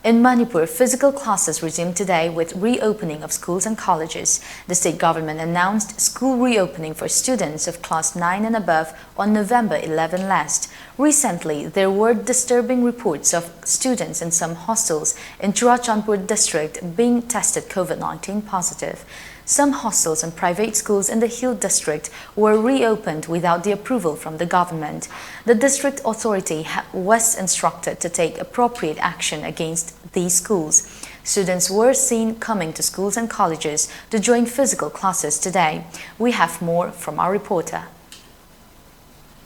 In Manipur, physical classes resumed today with reopening of schools and colleges. The state government announced school reopening for students of class 9 and above on November 11 last. Recently, there were disturbing reports of students in some hostels in Churachandpur district being tested COVID-19 positive. Some hostels and private schools in the Hill district were reopened without the approval from the government. The district authority was instructed to take appropriate action against these schools. Students were seen coming to schools and colleges to join physical classes today. We have more from our reporter.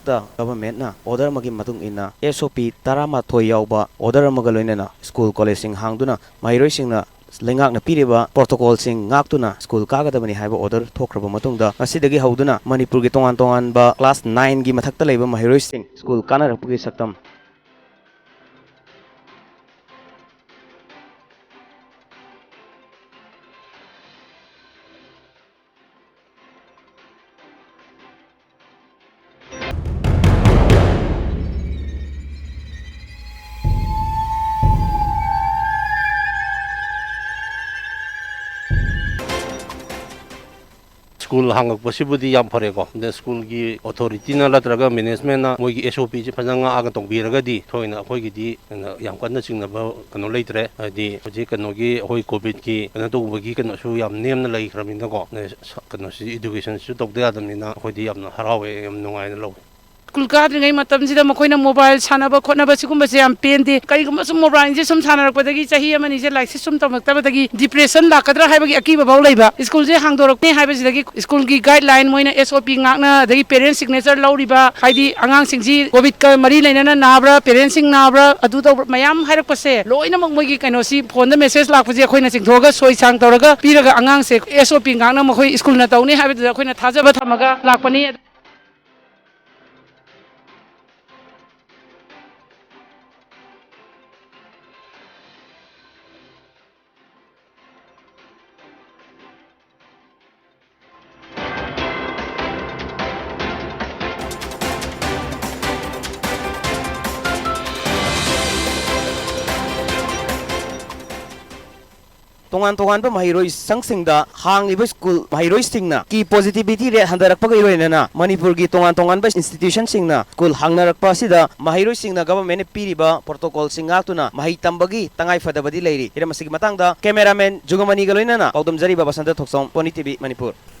The government na order magi matung ina SOP tarama thoyauba order magaloina school college sing hangduna mairoi singna lengak na piriba protocol sing ngaktuna school kagadabani haiba order thokraba matungda asidagi hauduna Manipur gi tongan ba class 9 gi mathakta leiba mairoi sing school kanarapgi saktam School hangak possibly yam parego. The school gi authority na latraga management na mogi SOP ji phajanga aga tongbiraga di thoina khoi gi yam kanna chingna ba kano leitre di hoji kano gi hoi covid ki kana to gi kano su yam nem na lai khramina ko kano si education su tok da adamni na hoi di yam na harawe yam nungai na lo School gathering matamsida makoina mobile sanaba khotnaba sigumba se am pende kaigumba sum mobile je sum sanarakpadagi chahi amani je like sum tamaktabadagi depression lakadra haibagi akiba baw leiba school je hangdorok ne haibasidagi school gi guideline moina SOP ngakna dagi parent signature lauriba haidi angang singji covid ka mari leinana nabra parent sing nabra adu to mayam hairakpase loina mogi kaino si phone da message lakpaje khoina singthoga soi sang toraga piraga angang se SOP ngakna makoi school na tawni haibada khoina thajaba thamaga lakpani tongan ba mahiroi sangsingda hangiba school mahiroi singna ki positivity rate handarakpa iroina na Manipur gi tongan ba institution singna school hangnarakpa sida mahiroi singna government piriba protocol singa tuna mahi tambagi tangai fadabadi leiri ira masigi matangda cameraman jugamani galoina na paudam jariba basanta thoksom PONYTV Manipur.